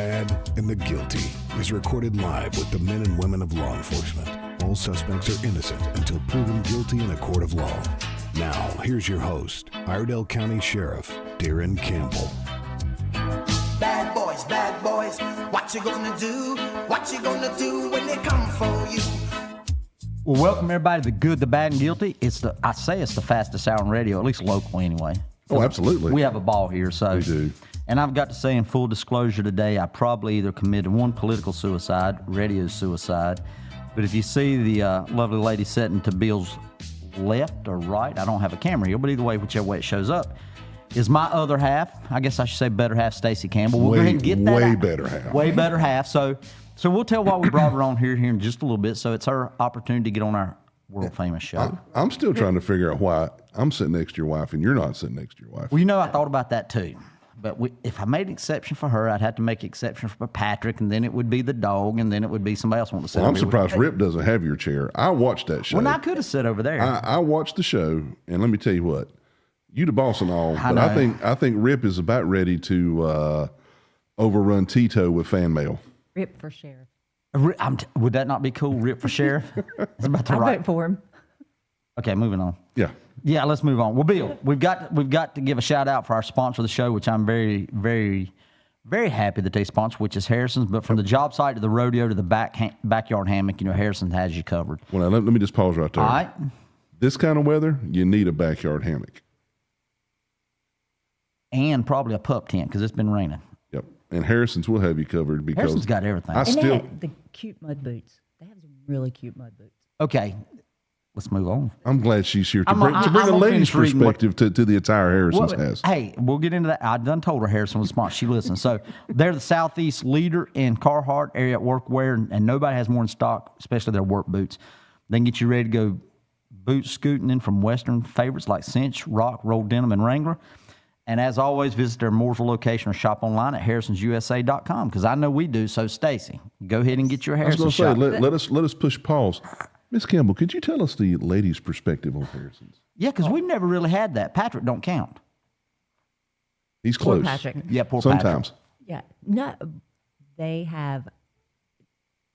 Bad, and the Guilty is recorded live with the men and women of law enforcement. All suspects are innocent until proven guilty in a court of law. Now, here's your host, Iredell County Sheriff Darren Campbell. Bad boys, what you gonna do? What you gonna do when they come for you? Well, welcome everybody to The Good, the Bad, and Guilty. I say it's the fastest hour on radio, at least locally anyway. Oh, absolutely. We have a ball here, so. We do. And I've got to say in full disclosure today, I probably either committed one political suicide, radio suicide, but if you see the lovely lady sitting to Bill's left or right, I don't have a camera here, but either way, whichever way it shows up, is my other half. I guess I should say better half, Stacy Campbell. We'll go ahead and get that way out. better half. Way better half. So we'll tell why we brought her on here in just a little bit. So it's her opportunity to get on our world famous show. I'm still trying to figure out why I'm sitting next to your wife and you're not sitting next to your wife. Well, you know, I thought about that too. But if I made an exception for her, I'd have to make an exception for Patrick, and then it would be the dog, and then it would be somebody else wanting to sit Well, I'm over here surprised Rip doesn't have your chair. I watched that show. Well, I could have sat over there. I watched the show, and let me tell you what, you the boss and all, but I think Rip is about ready to overrun Tito with fan mail. Rip for sheriff. Would that not be cool? Rip for sheriff? It's about to I'll vote for him. Okay, moving on. Yeah, let's move on. Well, Bill, we've got to give a shout out for our sponsor of the show, which I'm very, very, very happy that they sponsor, which is Harrison's. But from the job site to the rodeo to the backyard hammock, you know, Harrison has you covered. Well, now, let me just pause right there. All right. This kind of weather, you need a backyard hammock. And probably a pup tent because it's been raining. Yep, and Harrison's will have you covered because Harrison's got everything. And they have the cute mud boots. They have some really cute mud boots. Okay. Let's move on. I'm glad she's here to bring a lady's perspective to the attire Harrison's has. Hey, we'll get into that. I done told her Harrison was smart. She listens. So they're the Southeast leader in Carhartt area workwear, and nobody has more in stock, especially their work boots. They can get you ready to go boot scooting in from Western favorites like Cinch, Rock, Roll Denim, and Wrangler. And as always, visit their Mooresville location or shop online at harrisonsusa.com because I know we do. So, Stacy, go ahead and get your Harrison shop. I was going to say, let us push pause. Miss Campbell, could you tell us the ladies' perspective on Harrison's? Yeah, because we've never really had that. Patrick don't count. He's close. Poor Patrick. Yeah, poor Sometimes. Patrick. Yeah. No, they have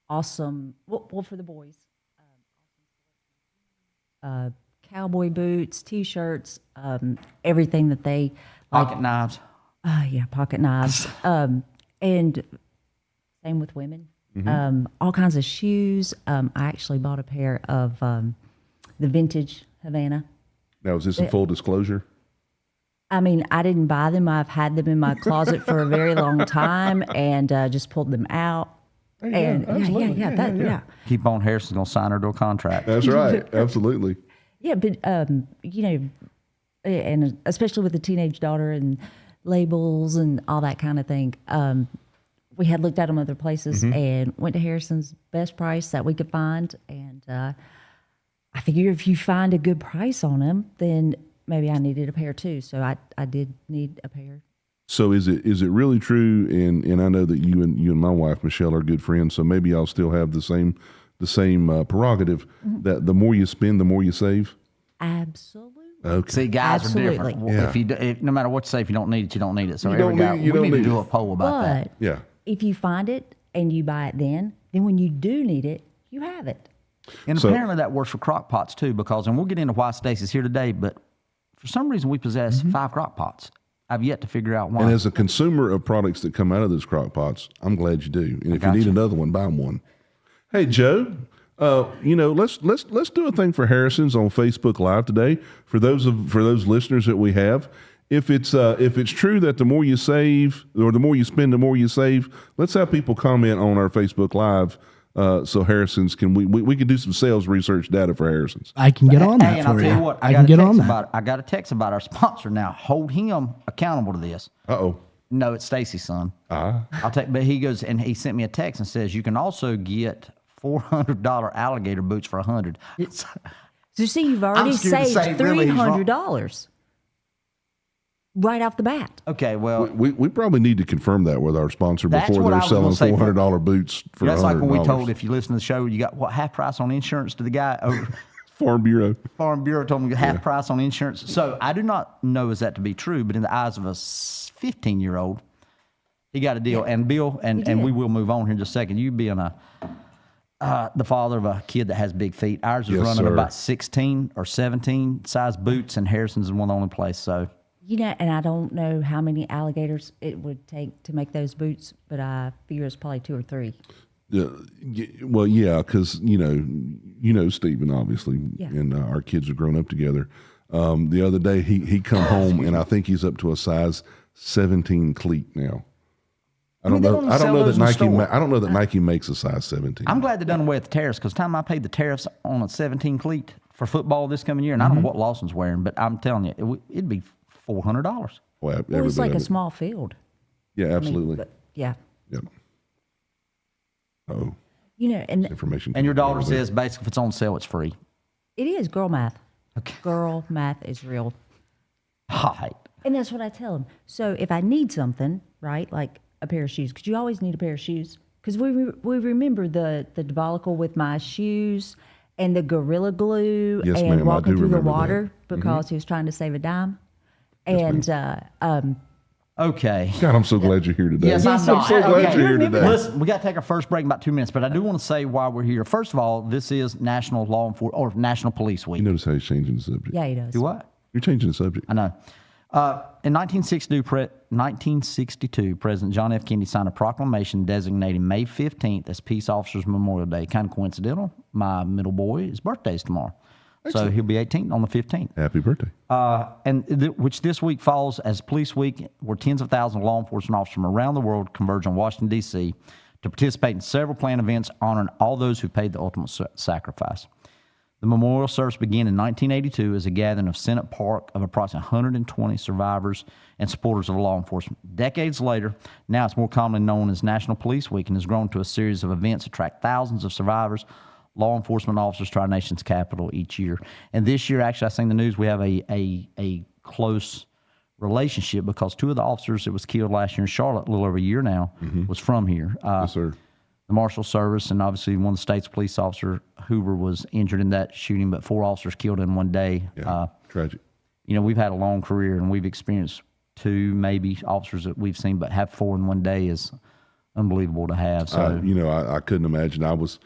awesome, well for the boys, cowboy boots, T-shirts, everything that they Pocket knives. Yeah, pocket knives. And same with women. All kinds of shoes. I actually bought a pair of the vintage Havana. Now, is this in full disclosure? I mean, I didn't buy them. I've had them in my closet for a very long time and just pulled them out. Yeah. Keep on, Harrison's going to sign her to a contract. That's right. Absolutely. Yeah, but, you know, and especially with the teenage daughter and labels and all that kind of thing, we had looked at them other places and went to Harrison's best price that we could find. And I figure if you find a good price on them, then maybe I needed a pair too. So I did need a pair. So is it really true? And I know that you and my wife Michelle are good friends. So maybe I'll still have the same prerogative that the more you spend, the more you save. Absolutely. Okay. See, guys Absolutely. are different. Well, Yeah. if no matter what you say, if you don't need it, you don't need it. So You every don't guy, need it, you we don't need to need do it. a poll about that. Yeah. If you find it and you buy it then when you do need it, you have it. And So- apparently that works for crock pots too, because, and we'll get into why Stacy's here today, but for some reason we possess 5 crock pots. I've yet to figure out why. And as a consumer of products that come out of those crock pots, I'm glad you do. And if you need another one, buy one. Hey, Joe, let's do a thing for Harrison's on Facebook Live today. For those listeners that we have, if it's true that the more you save or the more you spend, the more you save, let's have people comment on our Facebook Live. So Harrison's we can do some sales research data for Harrison's. I can get on that and for I'll tell you. you what, I can get on that. I got a text about our sponsor now. Hold him accountable to this. Uh-oh. No, it's Stacy's son. Ah. But he goes and he sent me a text and says you can also get $400 alligator boots for $100. So see, you've already scared to saved say really he's wrong. $300 right off the bat. Okay, well, We probably need to confirm that with our sponsor That's before what I they're was selling gonna say. $400 boots for $100. that's like when we told if you listen to the show, you got what half price on insurance to the guy over Farm Bureau. Farm Bureau told me half price on insurance. So I do not know is that to be true, but in the eyes of a 15-year-old, He got a deal. And Bill, and we will move on here in just a second. You being the father of a kid that has big feet. Ours is Yes, running sir. about 16 or 17 size boots, and Harrison's is one of the only place. So And I don't know how many alligators it would take to make those boots, but I figure it's probably 2 or 3. Well, yeah, because Stephen obviously, Yeah. and our kids have grown up together. The other day he come home and I think he's up to a size 17 cleat now. I don't they know. don't I don't sell know those that in the Nike. store. I don't know that Nike makes a size 17. I'm glad they done away with the tariffs because time I paid the tariffs on a 17 cleat for football this coming year, and I don't know what Lawson's wearing, but I'm telling you, it'd be $400. Well, every Well, it's bit like of a it. small field. Yeah, absolutely. But, yeah. Yep. Oh, And information. And your coming daughter over there. says basically if it's on sale, it's free. it is girl math. Okay. Girl math is real. Right. And that's what I tell them. So if I need something, right, like a pair of shoes, because you always need a pair of shoes, because we remember the debacle with my shoes and the Gorilla Glue Yes, and ma'am, I walking do through the remember that. water because he was trying to save a dime. And Okay. God, I'm so glad you're here today. Yes, I'm so not. glad Okay. you're here today. Listen, we got to take our first break in about 2 minutes, but I do want to say why we're here. First of all, this is National Law Enforcement or National Police Week. You notice how he's changing the subject. yeah, he does. Do what? You're changing the subject. I know. In 1962, President John F. Kennedy signed a proclamation designating May 15th as Peace Officers Memorial Day. Kind of coincidental. My middle boy, his birthday's tomorrow. So he'll be 18 on the 15th. Happy birthday. Which this week falls as Police Week, where tens of thousands of law enforcement officers from around the world converge on Washington, D.C. to participate in several planned events honoring all those who paid the ultimate sacrifice. The memorial service began in 1982 as a gathering of Senate Park of approximately 120 survivors and supporters of law enforcement. Decades later, now it's more commonly known as National Police Week and has grown to a series of events that attract thousands of survivors, law enforcement officers to our nation's capital each year. And this year, actually, I seen the news, we have a close relationship because 2 of the officers that was killed last year in Charlotte, a little over a year now, was from here. Yes, sir. The Marshal Service, and obviously one of the state's police officer, Hoover, was injured in that shooting, but 4 officers killed in one day. Yeah. Tragic. We've had a long career, and we've experienced 2 maybe officers that we've seen, but have 4 in one day is unbelievable to have. So I couldn't imagine. I was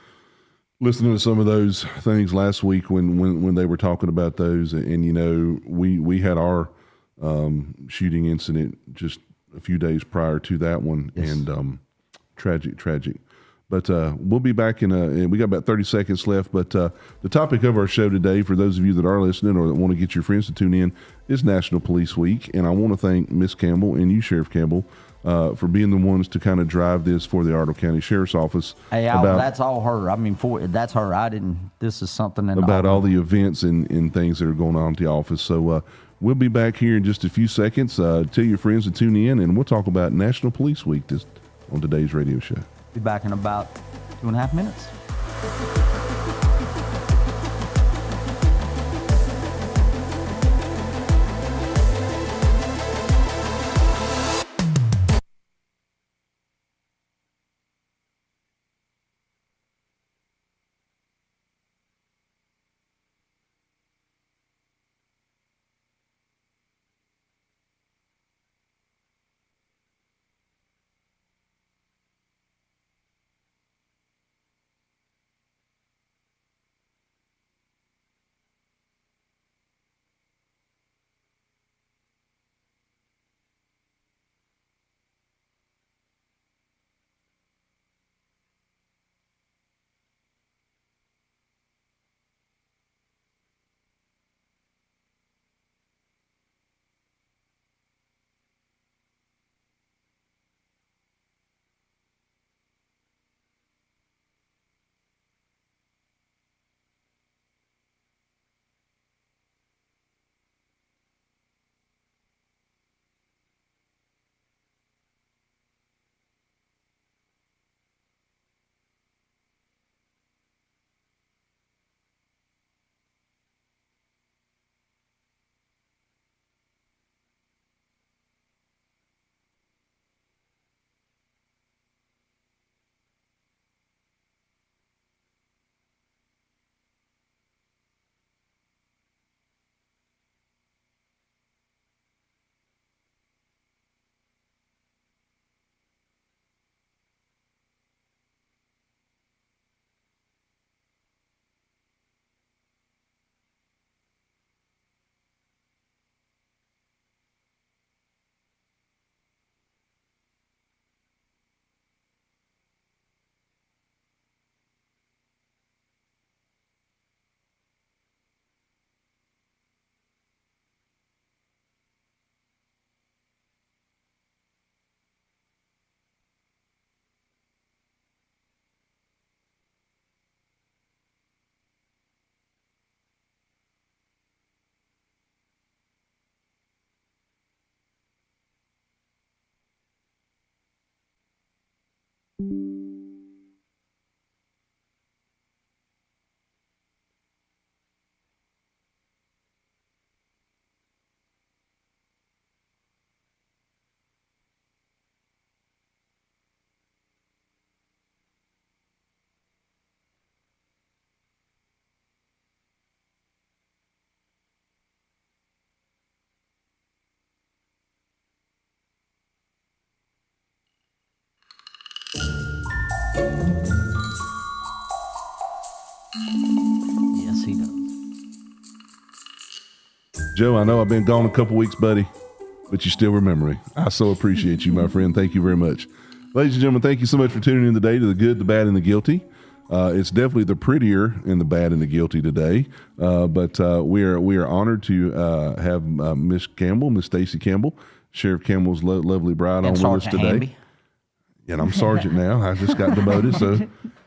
listening to some of those things last week when they were talking about those, and we had our shooting incident just a few days prior to that one, and tragic. But we'll be back and we got about 30 seconds left. But the topic of our show today, for those of you that are listening or that want to get your friends to tune in, is National Police Week. And I want to thank Miss Campbell and you, Sheriff Campbell, for being the ones to kind of drive this for the Iredell County Sheriff's Office. Hey, that's all her. I mean, that's her. I didn't. This is something about all the events and things that are going on at the office. So we'll be back here in just a few seconds. Tell your friends to tune in, and we'll talk about National Police Week on today's radio show. Be back in about 2.5 minutes. Yes, he does. Joe, I know I've been gone a couple weeks, buddy, but you still remember me. I so appreciate you, my friend. Thank you very much. Ladies and gentlemen, thank you so much for tuning in today to the good, the bad, and the guilty. It's definitely the prettier and the bad and the guilty today. But we are honored to have Miss Campbell, Miss Stacy Campbell, Sheriff Campbell's lovely bride, on with us today. Hamby. And I'm sergeant now. I just got demoted. So,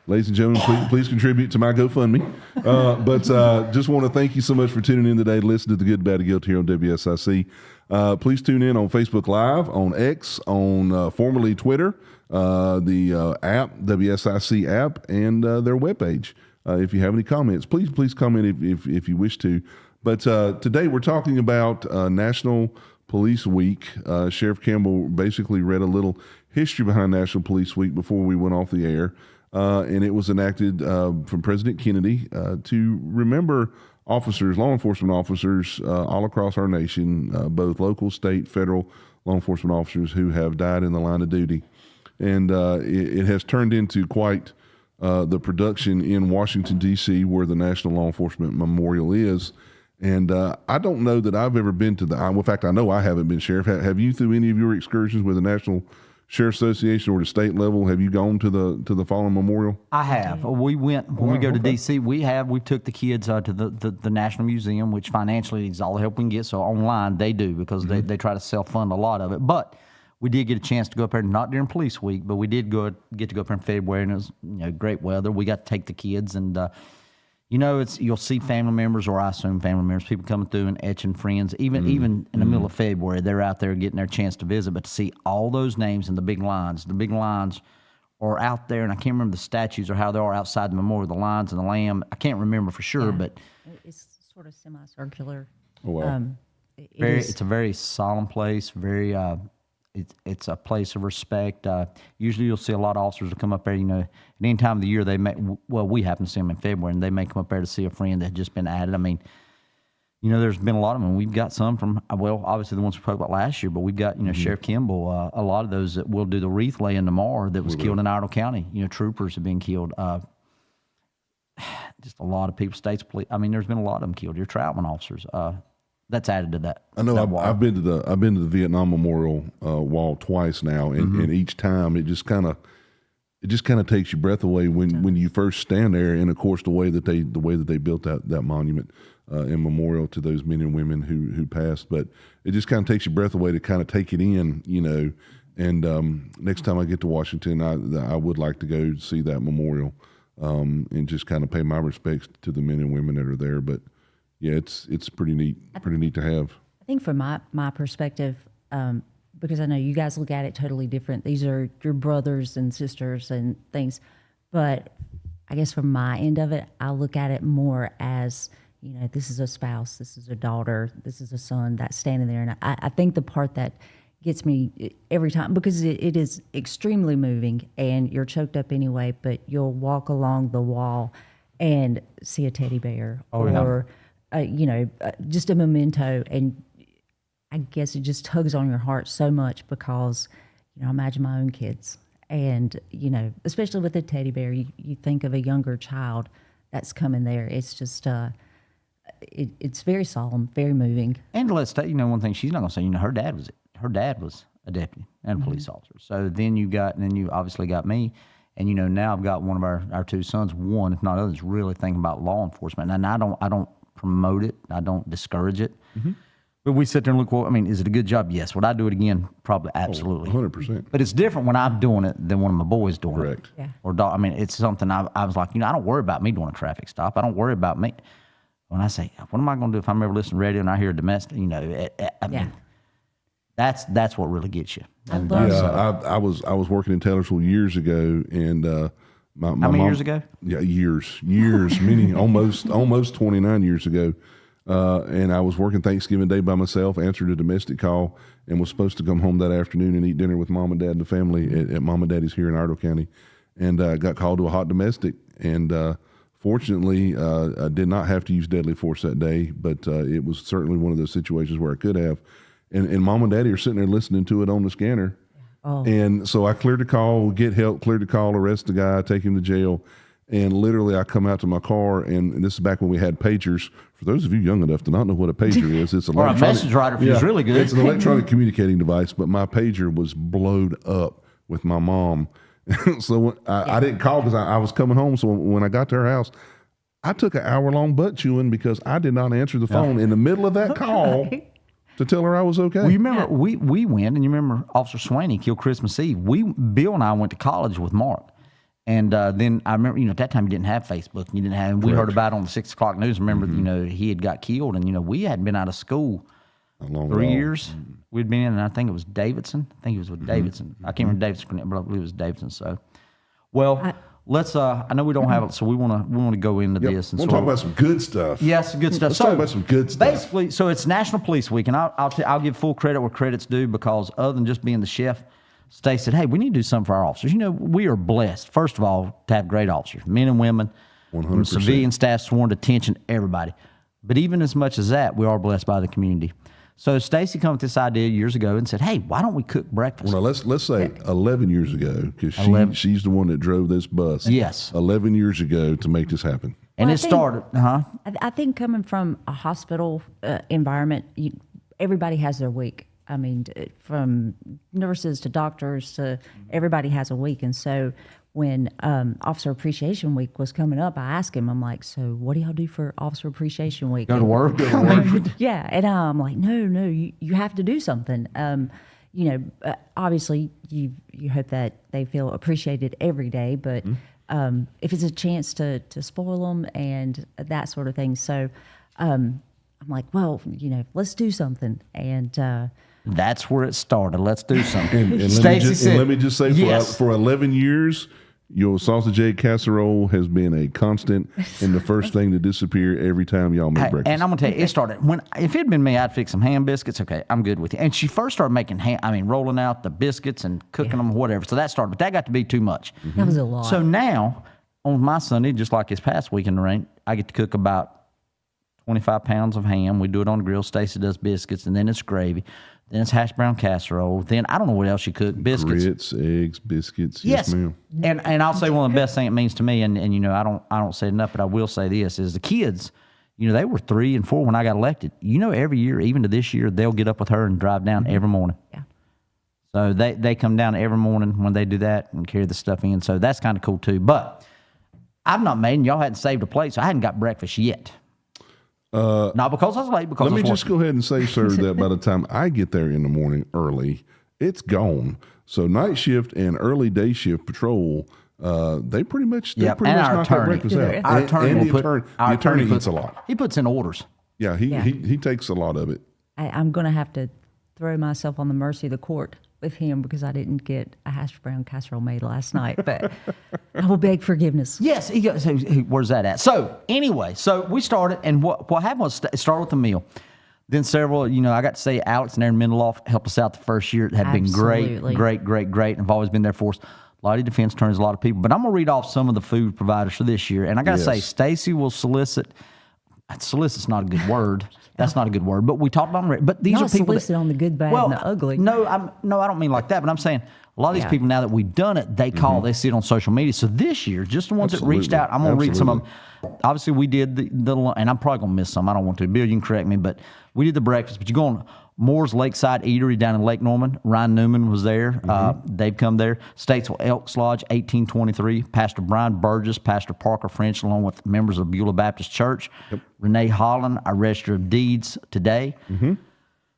ladies and gentlemen, please contribute to my GoFundMe. But just want to thank you so much for tuning in today to listen to the good, bad, and guilty here on WSIC. Please tune in on Facebook Live, on X, on formerly Twitter, the app, WSIC app, and their webpage. If you have any comments, please comment if you wish to. But today we're talking about National Police Week. Sheriff Campbell basically read a little history behind National Police Week before we went off the air. And it was enacted from President Kennedy to remember officers, law enforcement officers all across our nation, both local, state, federal law enforcement officers who have died in the line of duty. And it has turned into quite the production in Washington, D.C., where the National Law Enforcement Memorial is. And I don't know that I've ever been to in fact, I know I haven't been, Sheriff. Have you, through any of your excursions with the National Sheriff Association or the state level, have you gone to the Fallen Memorial? I have. We went when we go to DC. We took the kids to the National Museum, which financially is all the help we can get. So online they do because they try to self fund a lot of it. But we did get a chance to go up there, not during Police Week, but we did get to go up there in February, and it was great weather. We got to take the kids, and you'll see family members, or I assume family members, people coming through and etching friends. Even in the middle of February, they're out there getting their chance to visit. But to see all those names and the big lines are out there, and I can't remember the statues or how they are outside the memorial, the lions and the lamb. I can't remember for sure, but it's sort of semicircular. Oh, wow. It's a very solemn place. Very, it's a place of respect. Usually, you'll see a lot of officers will come up there. At any time of the year, we happen to see them in February, and they may come up there to see a friend that had just been added. I mean, there's been a lot of them. We've got some from, obviously the ones we spoke about last year, but we've got, Sheriff Campbell, a lot of those that will do the wreath laying tomorrow that was killed in Iredell County. Troopers have been killed. Just a lot of people, states police. I mean, there's been a lot of them killed. Your Troutman officers. That's added to that. I know. I've been to the Vietnam Memorial wall twice now, and each time it just kind of takes your breath away when you first stand there. And of course, the way that they built that monument in memorial to those men and women who passed, but it just kind of takes your breath away to kind of take it in, And next time I get to Washington, I would like to go see that memorial and just kind of pay my respects to the men and women that are there. But yeah, it's pretty neat to have. I think from my perspective, because I know you guys look at it totally different. These are your brothers and sisters and things, but I guess from my end of it, I look at it more as, this is a spouse, this is a daughter, this is a son that's standing there. And I think the part that gets me every time, because it is extremely moving and you're choked up anyway, but you'll walk along the wall and see a teddy bear or just a memento, and I guess it just tugs on your heart so much because, I imagine my own kids, and, especially with a teddy bear, you think of a younger child that's coming there. It's just, it's very solemn, very moving. And let's say, one thing she's not going to say, her dad was a deputy and a police officer. So then you obviously got me. And now I've got one of our two sons, one if not others, really thinking about law enforcement. And I don't promote it. I don't discourage it. Mm-hmm. But we sit there and look, is it a good job? Yes. Would I do it again? Probably, absolutely. 100%. But it's different when I'm doing it than one of my boys doing Correct. it. Yeah. Or it's something I was like, I don't worry about me doing a traffic stop. I don't worry about me. When I say, what am I going to do if I'm ever listening to radio and I hear a domestic, That's what really gets you. And, I was working in Taylorsville years ago, and my how many mom, years ago? Yeah, years, meaning almost 29 years ago. And I was working Thanksgiving Day by myself, answered a domestic call, and was supposed to come home that afternoon and eat dinner with mom and dad and the family at mom and daddy's here in Iredell County. And got called to a hot domestic. And fortunately, I did not have to use deadly force that day, but it was certainly one of those situations where I could have. And mom and daddy are sitting there listening to it on the scanner. Oh. And so I cleared the call, get help, cleared the call, arrest the guy, take him to jail. And literally I come out to my car, and this is back when we had pagers. For those of you young enough to not know what a pager is, it's or a message writer if it's really good. It's an electronic communicating device, but my pager was blowed up with my mom. So I didn't call because I was coming home. So when I got to her house, I took an hour-long butt chewing because I did not answer the phone in the middle of that call to tell her I was okay. Well, you remember we went, and you remember Officer Swaney killed Christmas Eve. Bill and I went to college with Mark. And then I remember, at that time you didn't have Facebook. You didn't have. We heard about it on the 6 o'clock news. Remember, he had got killed, and we hadn't been out of school 3 years. We'd been in, and I think it was Davidson. I think it was with Davidson. I can't remember Davidson, but I believe it was Davidson. So, well, let's. I know we don't have it, so we want to go into this. And we'll talk about some good stuff. Yes, good stuff. Let's talk about some good stuff. Basically, so it's National Police Week, and I'll give full credit where credit's due, because other than just being the chef, Stacy said, hey, we need to do something for our officers. We are blessed, first of all, to have great officers, men and women, 100%. Civilian staff, sworn to attention, everybody. But even as much as that, we are blessed by the community. So Stacy came with this idea years ago and said, hey, why don't we cook breakfast? Well, let's say 11 years ago, because she's the one that drove this bus. Yes. 11 years ago to make this happen. And it started, I think coming from a hospital environment, everybody has their week. I mean, from nurses to doctors to everybody has a week. And so when Officer Appreciation Week was coming up, I asked him, I'm like, so what do y'all do for Officer Appreciation Week? Go to work. Yeah. And I'm like, no, you have to do something. Obviously you hope that they feel appreciated every day, but if it's a chance to spoil them and that sort of thing. So I'm like, well, let's do something. And that's where it started. Let's do something. And Stacy said, let me just say, yes. for 11 years, your sausage egg casserole has been a constant and the first thing to disappear every time y'all make breakfast. And I'm going to tell you, it started if it had been me, I'd fix some ham biscuits. Okay, I'm good with you. And she first started making rolling out the biscuits and cooking them, whatever. So that started, but that got to be too much. That was a lot. So now, on my Sunday, just like this past week in the rain, I get to cook about 25 pounds of ham. We do it on the grill. Stacy does biscuits, and then it's gravy. Then it's hash brown casserole. Then I don't know what else you cook. Biscuits, grits, eggs, biscuits. Yes, ma'am. And I'll say one of the best things it means to me, and I don't say enough, but I will say this: is the kids, they were 3 and 4 when I got elected. Every year, even to this year, they'll get up with her and drive down every morning. Yeah. So they come down every morning when they do that and carry the stuff in. So that's kind of cool too. But I've not made, and y'all hadn't saved a plate, so I hadn't got breakfast yet. Not because I was late, because let me just go ahead and say, sir, that by the time I get there in the morning early, it's gone. So night shift and early day shift patrol, they pretty much knock that breakfast out. Our attorney the attorney eats a lot. He puts in orders. Yeah, he takes a lot of it. I'm going to have to throw myself on the mercy of the court with him because I didn't get a hash brown casserole made last night, but I will beg forgiveness. Yes, where's that at? So anyway, we started, and what happened was start with the meal. Then several, I got to say Alex and Aaron Mendeloff helped us out the first year. It had been great, and have always been there for us. Lottie Defense turns a lot of people. But I'm going to read off some of the food providers for this year. And I got to say, Stacy will solicit's not a good word. That's not a good word. But we talked about them. But these are people solicit on the good, bad, and the ugly. No, I don't mean like that. But I'm saying a lot of these people, now that we've done it, they call, they see it on social media. So this year, just the ones that reached out, I'm going to read some of them. Obviously, we did the and I'm probably going to miss some. I don't want to. Bill, you can correct me. But we did the breakfast. But you go on Moore's Lakeside Eatery down in Lake Norman. Ryan Newman was there. They've come there. Statesville Elks Lodge, 1823. Pastor Brian Burgess, Pastor Parker French, along with members of Beulah Baptist Church. Renee Holland, our Register of Deeds today.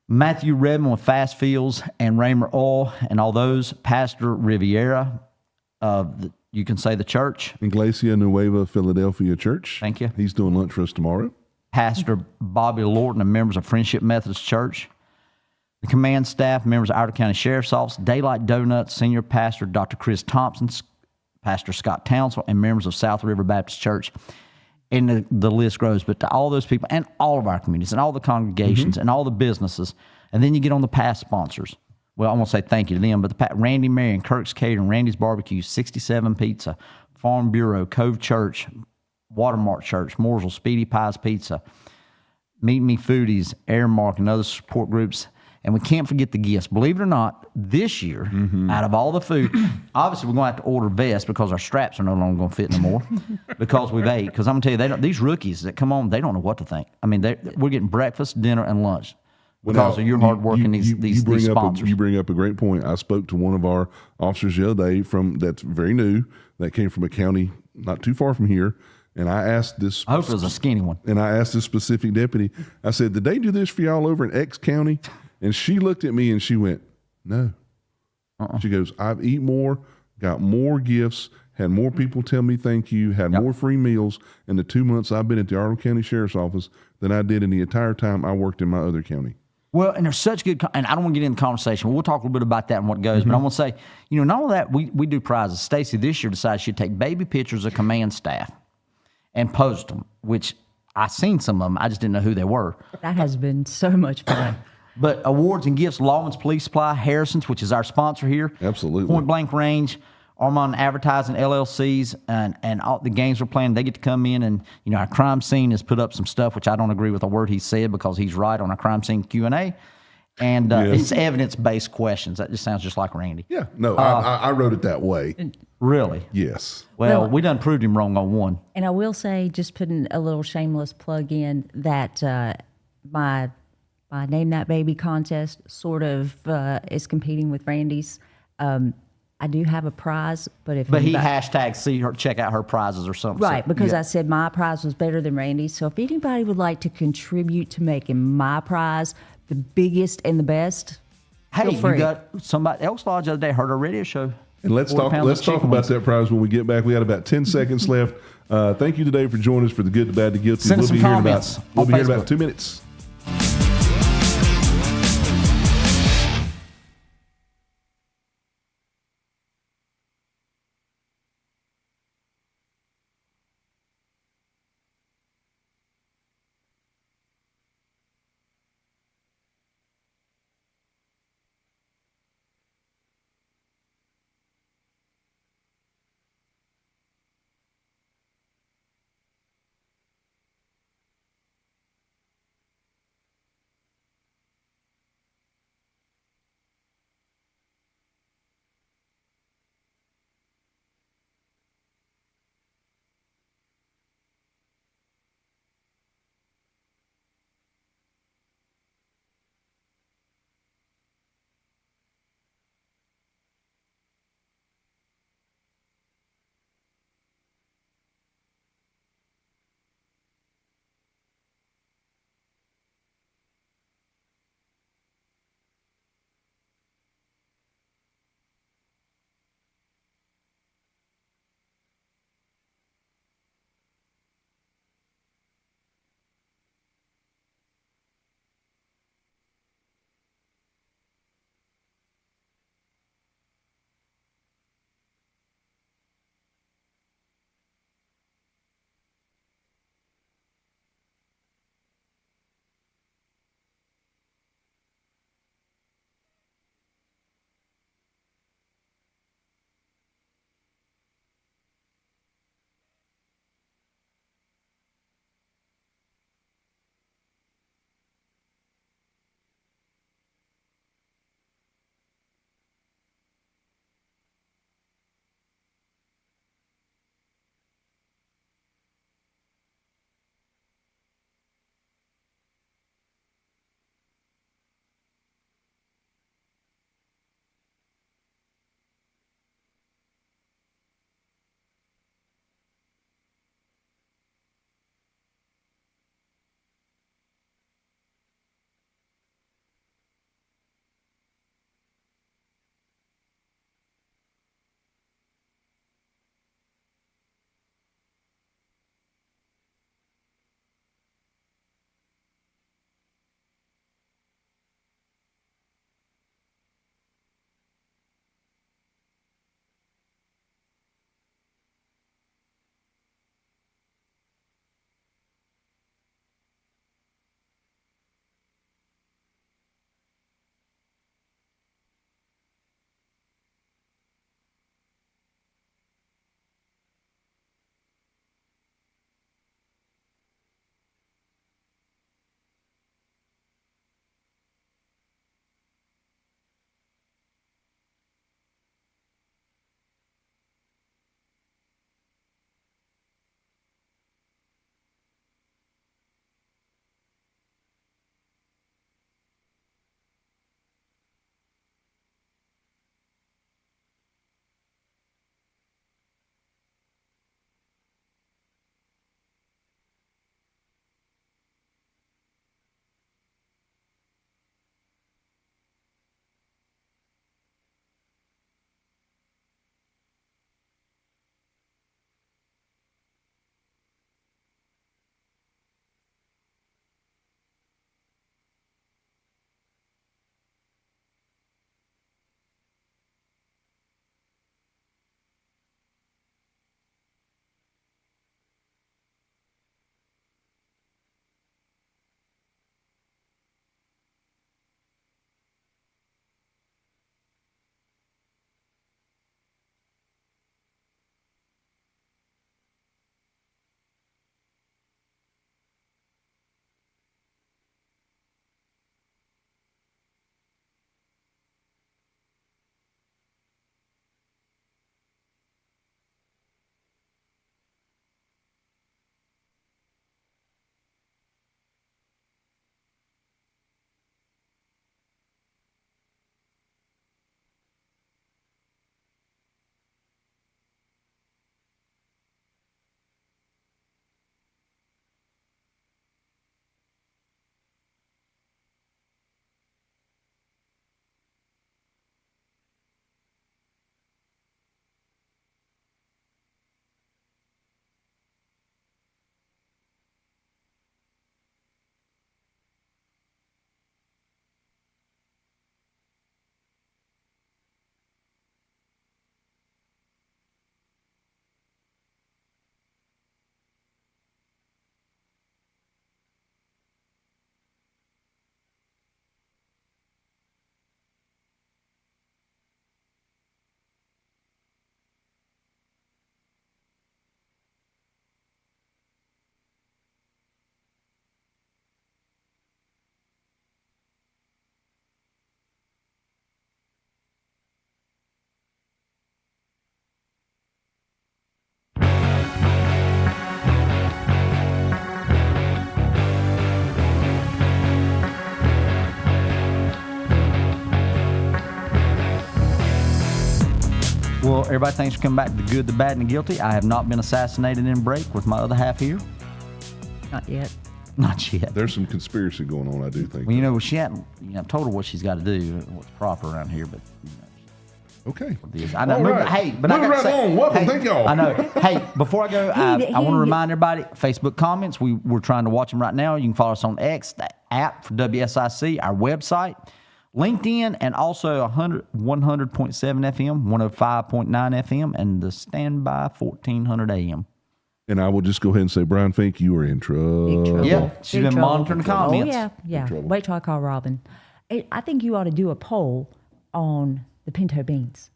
Matthew Redmond with Fast Fields and Raymer Oil, and all those. Pastor Riviera of you can say the church. Iglesia Nueva Philadelphia Church. Thank you. He's doing lunch for us tomorrow. Pastor Bobby Lorton and members of Friendship Methodist Church. the command staff, members of Iredell County Sheriff's Office, Daylight Donuts, Senior Pastor Dr. Chris Thompson, Pastor Scott Townsend, and members of South River Baptist Church. And the list grows. But to all those people and all of our communities and all the congregations and all the businesses, and then you get on the past sponsors. Well, I want to say thank you to them, but Randy Marion, Kirk's Catering, Randy's Barbecue, 67 Pizza, Farm Bureau, Cove Church, Watermark Church, Mooresville, Speedy Pies Pizza, Meet Me Foodies, Airmark, and other support groups. And we can't forget the gifts. Believe it or not, this year, out of all the food, obviously we're going to have to order vests because our straps are no longer going to fit no more because we've ate. Because I'm going to tell you, these rookies that come on, they don't know what to think. I mean, we're getting breakfast, dinner, and lunch because of your hard work and these sponsors. You bring up a great point. I spoke to one of our officers the other day that's very new, that came from a county not too far from here. And I asked this. I hope it was a skinny one. And I asked this specific deputy, I said, did they do this for y'all over in X County? And she looked at me and she went, no. She goes, I've eaten more, got more gifts, had more people tell me thank you, had more free meals in the 2 months I've been at the Iredell County Sheriff's Office than I did in the entire time I worked in my other county. Well, and there's such good, and I don't want to get into the conversation. We'll talk a little bit about that and what goes. But I want to say, not only that, we do prizes. Stacy this year decided she'd take baby pictures of command staff and post them, which I seen some of them. I just didn't know who they were. That has been so much fun. But awards and gifts, Lawman's Police Supply, Harrison's, which is our sponsor here. Absolutely. Point Blank Range, Armand Advertising, LLCs, and all the games we're playing, they get to come in and, our crime scene has put up some stuff, which I don't agree with a word he said because he's right on our crime scene Q&A. And it's evidence-based questions. That just sounds just like Randy. Yeah. No, I wrote it that way. Really? Yes. Well, we done proved him wrong on one. And I will say, just putting a little shameless plug in, that my Name That Baby contest sort of is competing with Randy's. I do have a prize, but he hashtags check out her prizes or something. Right, because I said my prize was better than Randy's. So if anybody would like to contribute to making my prize the biggest and the best, hey, feel free. You got somebody else lodge the other day heard our radio show. And let's talk about that prize when we get back. We got about 10 seconds left. Thank you today for joining us for the Good, the Bad, the Guilty. Send us some comments. We'll be here in about 2 minutes. everybody, thanks for coming back to The Good, the Bad, and the Guilty. I have not been assassinated in break with my other half here. Not yet. Not yet. There's some conspiracy going on, I do think. Well, she hadn't, I've told her what she's got to do, what's proper around here, but, Okay. I know. All right. Hey, but Moving I got to right say, on. Welcome. hey, Thank y'all. I know. Hey, before I go, I want to remind everybody, Facebook comments, we're trying to watch them right now. You can follow us on X, the app for WSIC, our website, LinkedIn, and also 100.7 FM, 105.9 FM, and the standby 1400 AM. And I will just go ahead and say, Brian Fink, you are in trouble. Yeah, she's been monitoring the comments. Oh, yeah. Wait till I call Robin. I think you ought to do a poll on the pinto beans.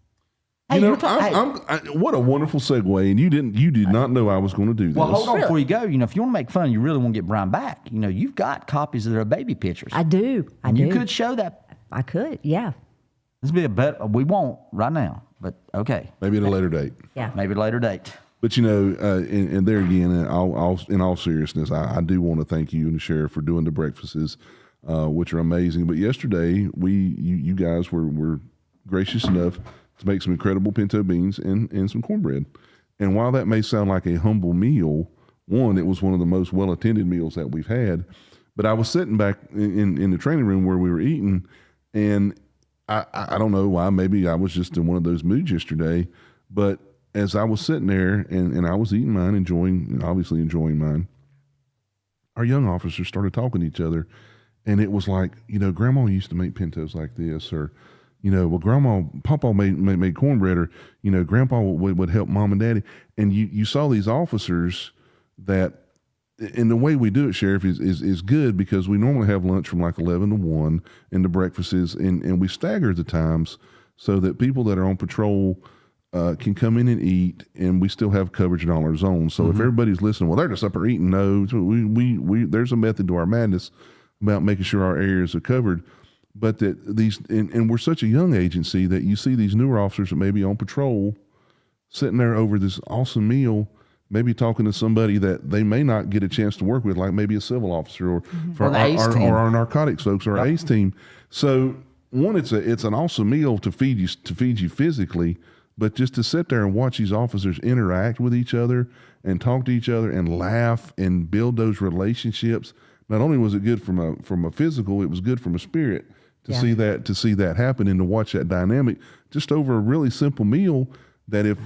Hey, what a wonderful segue, and you did not know I was going to do this. Well, hold on before you go. If you want to make fun, you really want to get Brian back. You've got copies of their baby pictures. I do. You could show that. I could, yeah. This would be a bet. We won't right now, but okay. Maybe at a later date. Yeah. Maybe at a later date. But and there again, in all seriousness, I do want to thank you and the sheriff for doing the breakfasts, which are amazing. But yesterday, you guys were gracious enough to make some incredible pinto beans and some cornbread. And while that may sound like a humble meal, it was one of the most well attended meals that we've had. But I was sitting back in the training room where we were eating, and I don't know why. Maybe I was just in one of those moods yesterday, but as I was sitting there and I was eating mine, obviously enjoying mine, our young officers started talking to each other, and it was like, Grandma used to make pintos like this, or, Papa made cornbread, or, Grandpa would help Mom and Daddy. And you saw these officers that, and the way we do it, Sheriff, is good, because we normally have lunch from like 11 to 1, and the breakfast is, and we stagger the times so that people that are on patrol can come in and eat, and we still have coverage in all our zones. So if everybody's listening, well, they're just up there eating. No, we there's a method to our madness about making sure our areas are covered. But that and we're such a young agency that you see these newer officers that may be on patrol sitting there over this awesome meal, maybe talking to somebody that they may not get a chance to work with, like maybe a civil officer or our narcotics folks or our ACE team. So it's an awesome meal to feed you physically. But just to sit there and watch these officers interact with each other and talk to each other and laugh and build those relationships, not only was it good from a physical, it was good from a spirit to see that happen, and to watch that dynamic just over a really simple meal. That if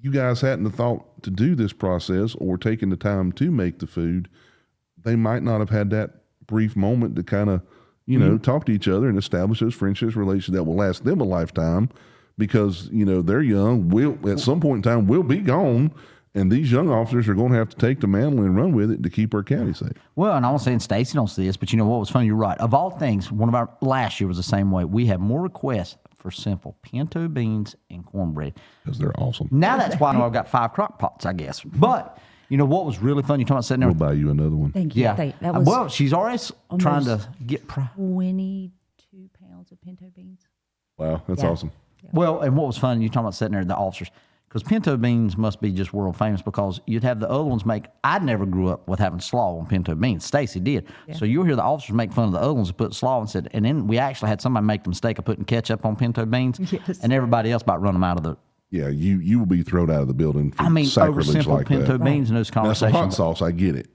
you guys hadn't have thought to do this process or taken the time to make the food, they might not have had that brief moment to kind of talk to each other and establish those friendships, relations that will last them a lifetime. Because, they're young, at some point in time, we'll be gone, and these young officers are going to have to take the mantle and run with it to keep our county safe. Well, and I'm saying Stacy don't see this, but what was funny? You're right. Of all things, one of our last year was the same way. We have more requests for simple pinto beans and cornbread. Because they're awesome. Now that's why I've got 5 crock pots, I guess. But what was really fun? You're talking about sitting there. We'll buy you another one. Thank you. Yeah. That was well, she's already trying to get 22 pounds of pinto beans. Wow, that's awesome. Yeah. Well, and what was fun, you're talking about sitting there, the officers, because pinto beans must be just world famous, because you'd have the other ones make, I never grew up with having slaw on pinto beans. Stacy did. Yeah. So you'll hear the officers make fun of the other ones that put slaw and then we actually had somebody make the mistake of putting ketchup on pinto beans, and everybody else about run them out of the. Yeah, you will be thrown out of the building for over simple like pinto that. beans and those conversations. Now, some hot sauce, I get it.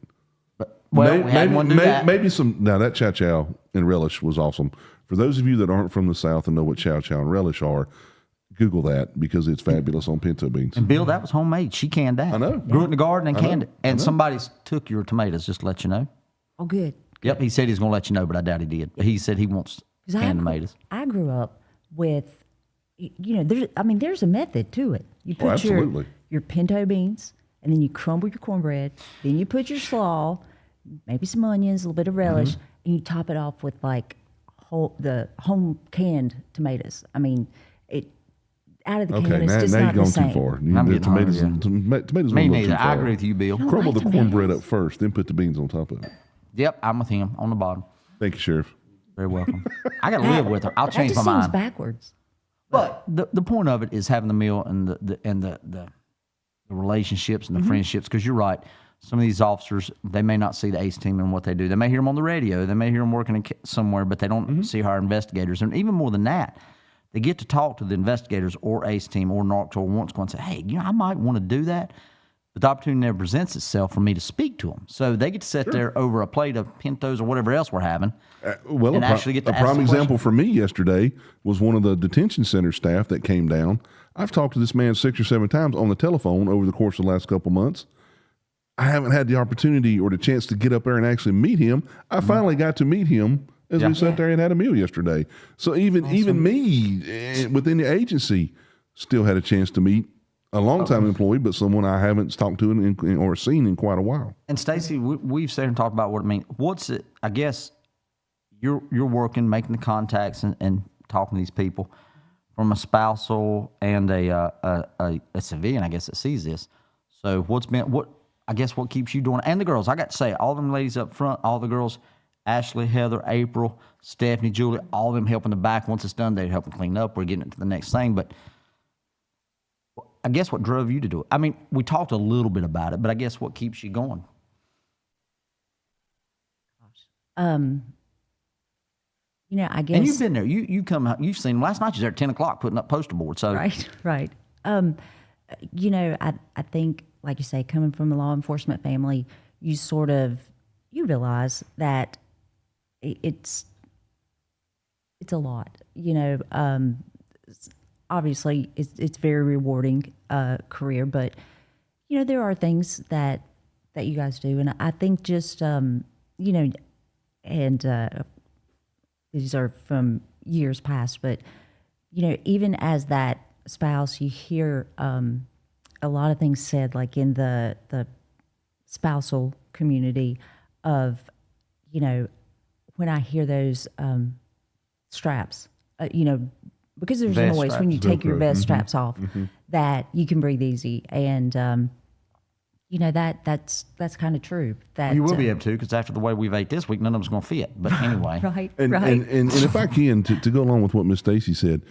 Well, we had one do that. Maybe some. Now that chow chow and relish was awesome. For those of you that aren't from the South and know what chow chow and relish are, Google that, because it's fabulous on pinto beans. And Bill, that was homemade. She canned that. I know. Grew it in the garden and canned it. And somebody took your tomatoes, just to let you know. Oh, good. Yep, he said he's going to let you know, but I doubt he did. He said he wants canned tomatoes. I grew up with, there's a method to it. You put your pinto beans, and then you crumble your cornbread, then you put your slaw, maybe some onions, a little bit of relish, and you top it off with the home canned tomatoes. Out of the can, it's just not the same. Too far. Tomatoes. Me neither. I agree with you, Bill. Crumble the cornbread up first, then put the beans on top of it. Yep, I'm with him on the bottom. Thank you, Sheriff. Very welcome. I got to live with her. I'll change my mind. Seems backwards. But the point of it is having the meal and the relationships and the friendships. Because you're right, some of these officers, they may not see the ACE team and what they do. They may hear them on the radio. They may hear them working somewhere, but they don't see our investigators. And even more than that, they get to talk to the investigators or ACE team or NARCS or once going and say, hey, I might want to do that. But the opportunity never presents itself for me to speak to them. So they get to sit there over a plate of Pintos or whatever else we're having. And actually get to a ask prime the example question. for me yesterday was one of the detention center staff that came down. I've talked to this man 6 or 7 times on the telephone over the course of the last couple months. I haven't had the opportunity or the chance to get up there and actually meet him. I finally got to meet him as we sat there and had a meal yesterday. So even me within the agency still had a chance to meet a longtime employee, but someone I haven't talked to or seen in quite a while. And Stacy, we've sat and talked about what it means. What's it? I guess you're working, making the contacts, and talking to these people from a spousal and a civilian, I guess, that sees this. So what keeps you doing? And the girls, I got to say, all them ladies up front, all the girls, Ashley, Heather, April, Stephanie, Julie, all of them helping the back. Once it's done, they're helping clean up. We're getting it to the next thing. But I guess what drove you to do it? I mean, we talked a little bit about it, but I guess what keeps you going? I guess. And you've been there. You come out. You've seen them. Last night you was there at 10 o'clock putting up poster boards. So Right. I think, like you say, coming from a law enforcement family, you realize that it's a lot. Obviously, it's very rewarding career, but there are things that you guys do, and I think just and these are from years past, but even as that spouse, you hear a lot of things said, like in the spousal community of when I hear those straps, because there's a Vest noise when you straps. take your vest straps off, that you can breathe easy, and that's kind of true. That you will be able to, because after the way we've ate this week, none of them's going to fit. But anyway. right. And if I can, to go along with what Miss Stacy said,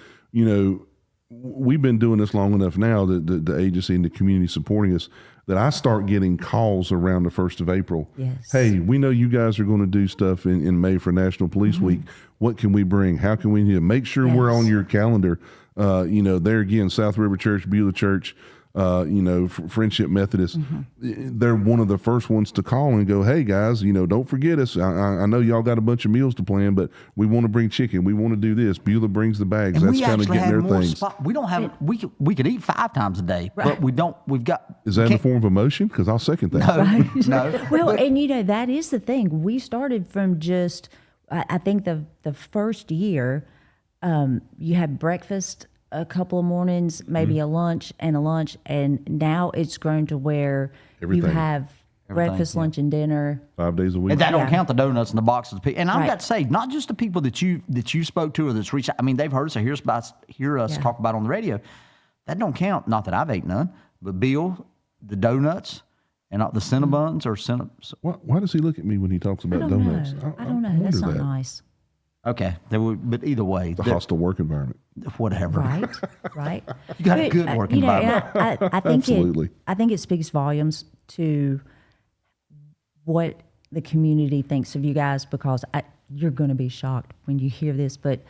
we've been doing this long enough now, the agency and the community supporting us, that I start getting calls around the 1st of April. Yes. Hey, we know you guys are going to do stuff in May for National Police Week. What can we bring? How can we make sure we're on your calendar? There again, South River Church, Beulah Church, Friendship Methodist. They're one of the first ones to call and go, hey guys, don't forget us. I know y'all got a bunch of meals to plan, but we want to bring chicken. We want to do this. Beulah brings the bags. And That's we kind of actually getting have their more things. we don't have. We could eat 5 times a day, but we don't. We've got. Is that in the form of emotion? Because I'll second that. No. Well, and that is the thing. We started from just, I think the first year, you had breakfast a couple of mornings, maybe a lunch, and now it's grown to where you have breakfast, lunch, and dinner. 5 days a week. And that don't count the donuts and the boxes of people. And I've got to say, not just the people that you spoke to or that's reached out. I mean, they've heard us or hear us talk about on the radio. That don't count. Not that I've ate none, but Bill, the donuts, and the Cinnabons or Cinnabons. Why does he look at me when he talks about donuts? I don't know. That's not nice. Okay, but either way, The hostile work environment. whatever. Right. You got a good work environment. I think Absolutely. I think it speaks volumes to what the community thinks of you guys, because you're going to be shocked when you hear this, but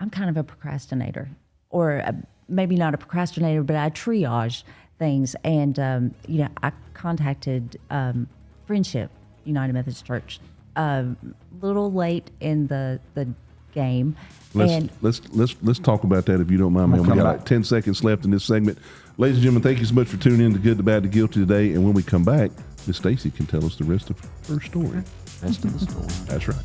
I'm kind of a procrastinator, or maybe not a procrastinator, but I triage things. And, I contacted Friendship United Methodist Church a little late in the game. Let's talk about that if you don't mind, man. We got like 10 seconds left in this segment. Ladies and gentlemen, thank you so much for tuning in to Good, the Bad, the Guilty today. And when we come back, Miss Stacy can tell us the rest of her story. Rest of the story. That's right.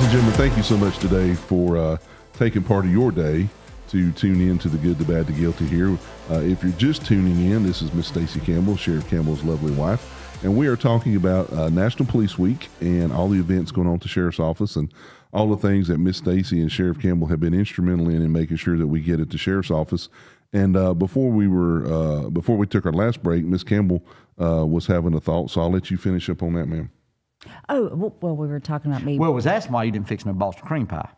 Ladies and gentlemen, thank you so much today for taking part of your day to tune in to the Good, the Bad, the Guilty here. If you're just tuning in, this is Miss Stacy Campbell, Sheriff Campbell's lovely wife, and we are talking about National Police Week and all the events going on at the Sheriff's Office and all the things that Miss Stacy and Sheriff Campbell have been instrumental in making sure that we get at the Sheriff's Office. And before we took our last break, Miss Campbell was having a thought, so I'll let you finish up on that, ma'am. Oh, well, we were talking about me. Well, it was asking why you didn't fix no Boston cream pie.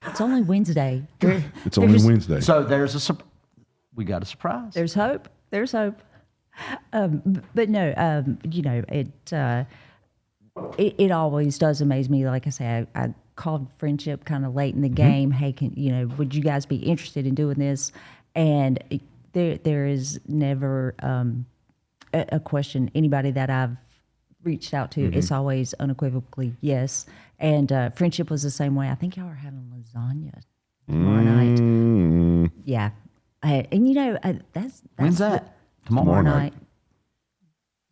It's only Wednesday. It's only Wednesday. So we got a surprise. There's hope. There's hope. But no, it always does amaze me. Like I say, I called friendship kind of late in the game. Hey, would you guys be interested in doing this? And there is never a question. Anybody that I've reached out to, it's always unequivocally yes. And friendship was the same way. I think y'all are having lasagna tomorrow night. Yeah. And that's when's that? Tomorrow night.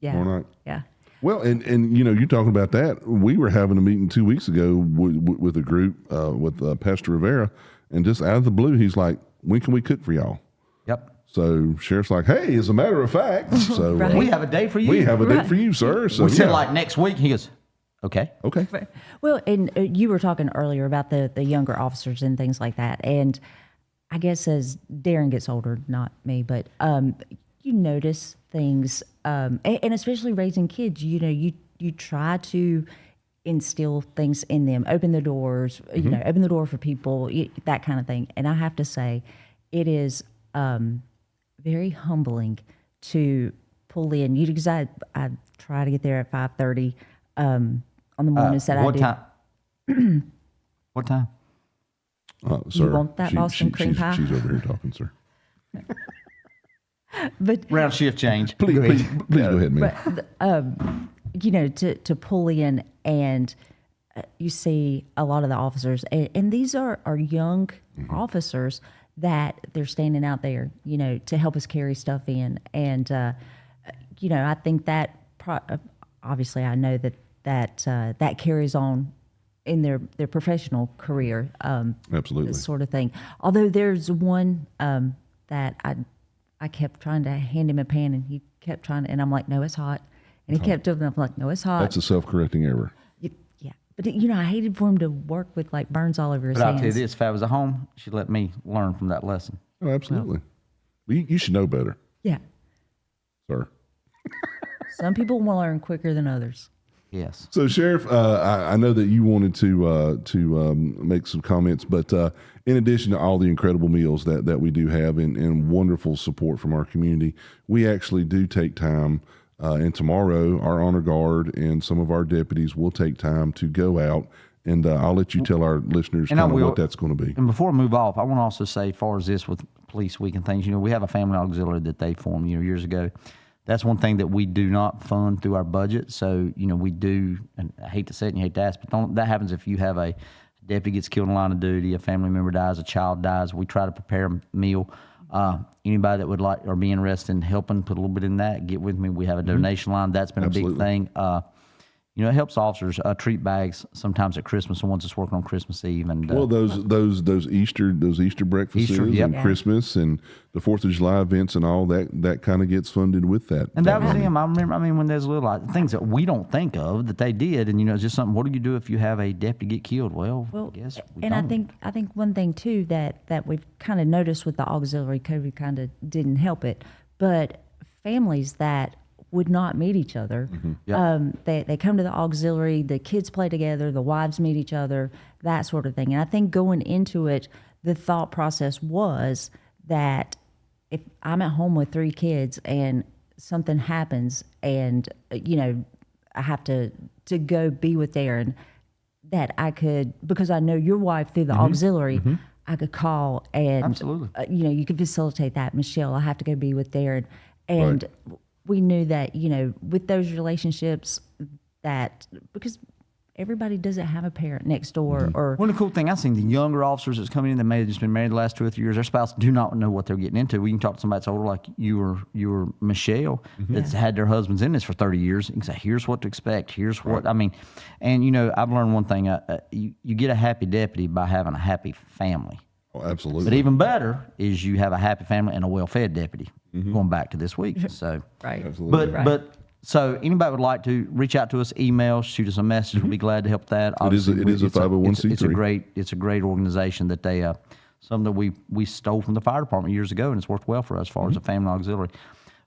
Yeah. Tomorrow night. Yeah. Well, and you're talking about that. We were having a meeting 2 weeks ago with a group with Pastor Rivera, and just out of the blue, he's like, "When can we cook for y'all?" Yep. So Sheriff's like, "Hey, as a matter of fact, so Right. We have a day for you. we have a date for you, sir." So We said like next week. He goes, okay. okay. Well, and you were talking earlier about the younger officers and things like that. And I guess as Darren gets older, not me, but you notice things, and especially raising kids, you try to instill things in them, open the doors, open the door for people, that kind of thing. And I have to say, it is very humbling to pull in. Because I try to get there at 5:30 on the mornings that I do. Time? What time? Sir, want that Boston cream pie? She's over here talking, sir. But Round shift change. Please go ahead, ma'am. but to pull in and you see a lot of the officers, and these are young officers that they're standing out there, to help us carry stuff in. And, I think that obviously I know that carries on in their professional career. Absolutely. This sort of thing. Although there's one that I kept trying to hand him a pan, and he kept trying, and I'm like, no, it's hot. And he kept doing it. I'm like, no, it's hot. That's a self-correcting error. Yeah. But, I hated for him to work with like burns all over his But I'll hands. tell you this, if I was at home, she'd let me learn from that lesson. Oh, absolutely. You should know better, Yeah. sir. Some people will learn quicker than others. Yes. So, Sheriff, I know that you wanted to make some comments, but in addition to all the incredible meals that we do have and wonderful support from our community, we actually do take time. And tomorrow, our honor guard and some of our deputies will take time to go out, and I'll let you tell our listeners kind of what that's going to be. And before I move off, I want to also say, as far as this with Police Week and things, we have a family auxiliary that they formed, years ago. That's one thing that we do not fund through our budget. So, we do, and I hate to say it and you hate to ask, but that happens if you have a deputy gets killed in the line of duty, a family member dies, a child dies. We try to prepare a meal. Anybody that would like or be interested in helping, put a little bit in that, get with me. We have a donation line. That's been Absolutely. a big thing. It helps officers treat bags sometimes at Christmas and ones that's working on Christmas Eve. And well, those Easter breakfasts and Christmas and the 4th of July events and all that kind of gets funded with that. And that was them. I remember. When there's little things that we don't think of that they did, and it's just something. What do you do if you have a deputy get killed? Well, I guess we and don't. I think one thing too that we've kind of noticed with the auxiliary code, we kind of didn't help it, but families that would not meet each other. They come to the auxiliary, the kids play together, the wives meet each other, that sort of thing. And I think going into it, the thought process was that if I'm at home with 3 kids and something happens and, I have to go be with Darren, that I could, because I know your wife through the auxiliary, I could call and, Absolutely. You could facilitate that. Michelle, I have to go be with Darren. And we knew that, with those relationships that, because everybody doesn't have a parent next door or One of the cool thing I've seen, the younger officers that's coming in that may have just been married the last 2 or 3 years, their spouse do not know what they're getting into. We can talk to somebody that's older, like you were Michelle, that's had their husbands in this for 30 years. You can say, here's what to expect. Here's what, I mean, and I've learned one thing. You get a happy deputy by having a happy family. Oh, absolutely. But even better is you have a happy family and a well-fed deputy. Going back to this week, so right. Absolutely. But so anybody would like to reach out to us, email, shoot us a message. We'll be glad to help that. Obviously, it is a 501c3. It's a great organization that they something that we stole from the fire department years ago, and it's worked well for us as far as a family auxiliary.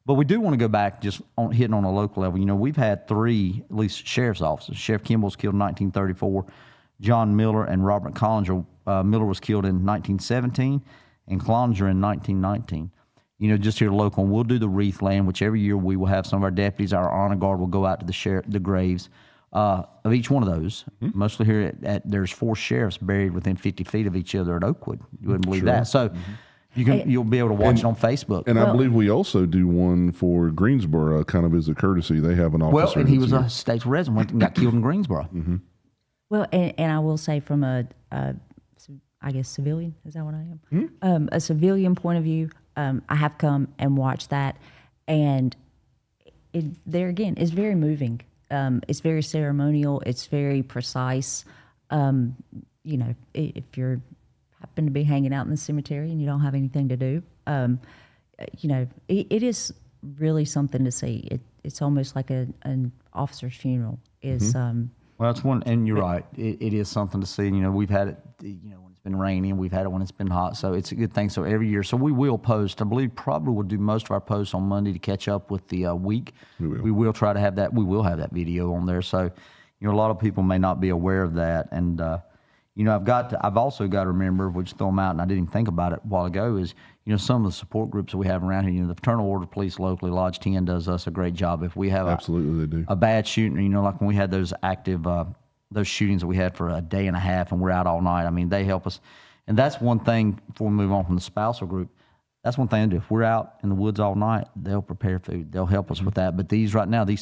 But we do want to go back just on hitting on a local level. We've had 3 at least sheriff's officers. Sheriff Kimball was killed in 1934. John Miller and Robert Collinger. Miller was killed in 1917, and Collinger in 1919. Just here local, and we'll do the wreath laying, which every year we will have some of our deputies, our honor guard will go out to the graves of each one of those. Mostly here there's 4 sheriffs buried within 50 feet of each other at Oakwood. You wouldn't believe that. So you'll be able to watch it on Facebook. And I believe we also do one for Greensboro, kind of as a courtesy. They have an officer. Well, and he was here. a state's resident, went and got killed in Greensboro. Well, and I will say from I guess civilian, is that what I am? A civilian point of view, I have come and watched that, and there again, it's very moving. It's very ceremonial. It's very precise. If you're happen to be hanging out in the cemetery and you don't have anything to do, it is really something to see. It's almost like an officer's funeral. Well, that's one, and you're right. It is something to see. We've had it, when it's been raining, we've had it when it's been hot, so it's a good thing. So every year, so we will post. I believe probably we'll do most of our posts on Monday to catch up with the week. We will try to have that. We will have that video on there. So, a lot of people may not be aware of that, and I've also got to remember, which throw them out, and I didn't even think about it a while ago, is some of the support groups that we have around here. The Fraternal Order Police locally, Lodge 10 does us a great job. If we have absolutely they do a bad shooting, like when we had those active those shootings that we had for a day and a half, and we're out all night. I mean, they help us, and that's one thing. Before we move on from the spousal group, that's one thing to do. If we're out in the woods all night, they'll prepare food. They'll help us with that. But these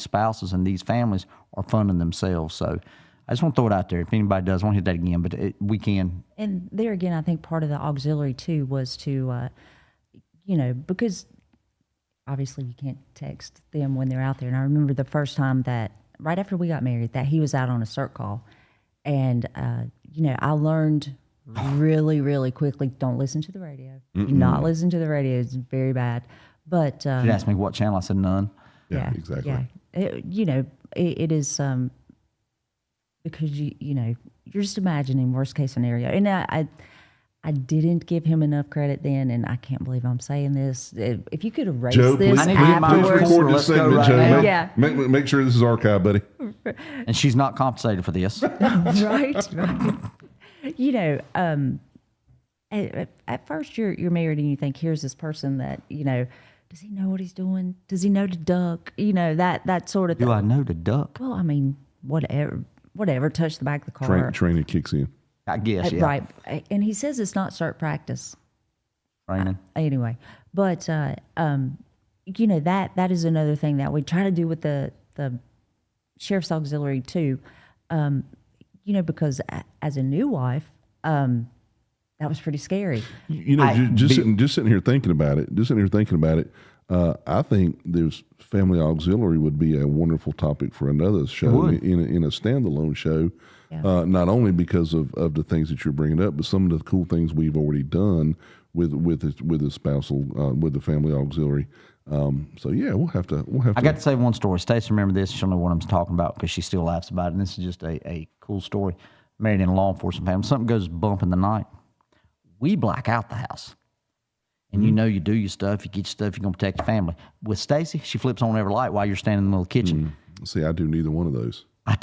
spouses and these families are funding themselves. So I just want to throw it out there. If anybody does, I want to hit that again, but we can. And there again, I think part of the auxiliary too was to, because obviously you can't text them when they're out there. And I remember the first time that right after we got married, that he was out on a CERT call, and I learned really, really quickly, don't listen to the radio. Do not listen to the radio. It's very bad. But she asked me what channel. I said none. Yeah, exactly. Yeah, it is because you're just imagining worst case scenario. And I didn't give him enough credit then, and I can't believe I'm saying this. If you could erase Joe, this please afterwards, record this segment, Joe. Yeah. Make sure this is archived, buddy. And she's not compensated for this. right. At first you're married and you think, here's this person that, does he know what he's doing? Does he know to duck? That sort of thing. Do I know to duck? Well, I mean, whatever, touch the back of the car. Training kicks in. I guess, yeah. Right. And he says it's not CERT practice. Training. Anyway, but, that is another thing that we try to do with the Sheriff's Auxiliary too, because as a new wife, that was pretty scary. Just sitting here thinking about it, I think there's family auxiliary would be a wonderful topic for another show in a standalone show. Yeah. Not only because of the things that you're bringing up, but some of the cool things we've already done with the spousal with the family auxiliary. So yeah, we'll have to. I got to say one story. Stacy, remember this? She'll know what I'm talking about because she still laughs about it. And this is just a cool story. Married in a law enforcement family. Something goes bump in the night. We black out the house. And you do your stuff, you get your stuff, you're going to protect your family. With Stacy, she flips on every light while you're standing in the middle of the kitchen. See, I do neither one of those. I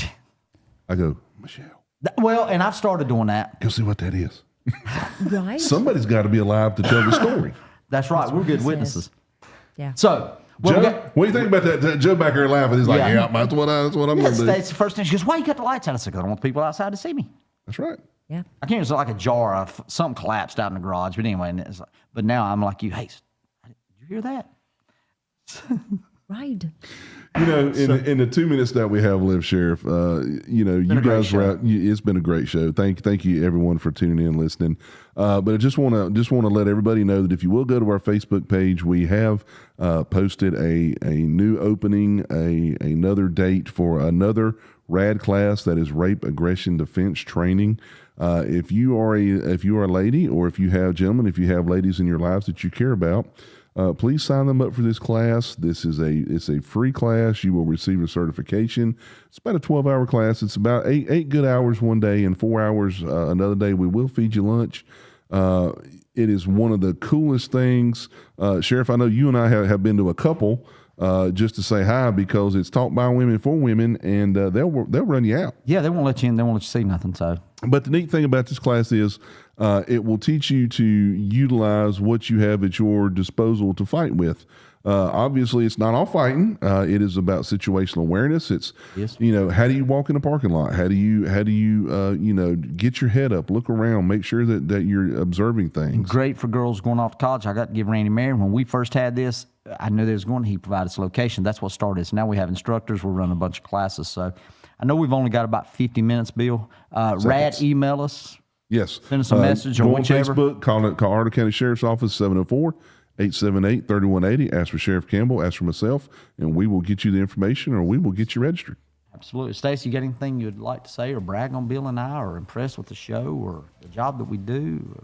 go, Michelle. Well, and I've started doing that. Go see what that is. Right. Somebody's got to be alive to tell the story. That's right. We're good witnesses. Yeah. So, Joe, what do you think about that? Joe back there laughing. He's like, yeah, that's what I'm going to do. Stacy, first thing, she goes, why you cut the lights out? I said, 'cause I don't want the people outside to see me. That's right. Yeah. I can't. It was like a jar of something collapsed out in the garage. But anyway, but now I'm like you. Hey, did you hear that? Right. You know, in the 2 minutes that we have left, Sheriff, you know, you guys were out. It's been a great show. Thank you, everyone, for tuning in, listening. But I just want to let everybody know that if you will go to our Facebook page, we have posted a new opening, another date for another RAD class, that is rape, aggression, defense training. If you are a lady, or if you have gentlemen, if you have ladies in your lives that you care about, please sign them up for this class. It's a free class. You will receive a certification. It's about a 12-hour class. It's about eight good hours one day and 4 hours another day. We will feed you lunch. It is one of the coolest things. Sheriff, I know you and I have been to a couple just to say hi, because it's taught by women for women, and they'll run you out. Yeah, they won't let you in. They won't let you see nothing. So, but the neat thing about this class is it will teach you to utilize what you have at your disposal to fight with. Obviously, it's not all fighting. It is about situational awareness. It's, you know, how do you walk in a parking lot? How do you you know, get your head up, look around, make sure that you're observing things. Great for girls going off to college. I got to give Randy Marion, when we first had this, I knew they was going. He provided us location. That's what started this. Now we have instructors. We're running a bunch of classes. So I know we've only got about 50 minutes, Bill. RAD, email us. Yes. Send us a message or whichever. Go on Facebook, call Iredell County Sheriff's Office, 704-878-3180. Ask for Sheriff Campbell, ask for myself, and we will get you the information, or we will get you registered. Absolutely. Stacy, you got anything you'd like to say or brag on Bill and I, or impressed with the show or the job that we do, or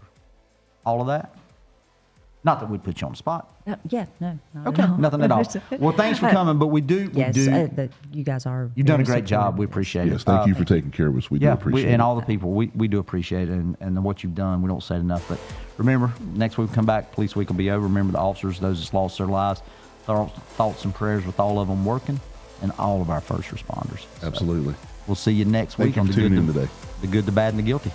all of that? Not that we'd put you on the spot. Yeah, no. Okay, nothing at all. Well, thanks for coming, but we do. Yes, you guys are. You've done a great job. We appreciate it. Yes, thank you for taking care of us. We do appreciate it. And all the people, we do appreciate it, and what you've done. We don't say it enough. But remember, next week we come back, Police Week will be over. Remember the officers, those that's lost their lives. Thoughts and prayers with all of them working, and all of our first responders. Absolutely. We'll see you next week on the Good, the Bad, and the Guilty.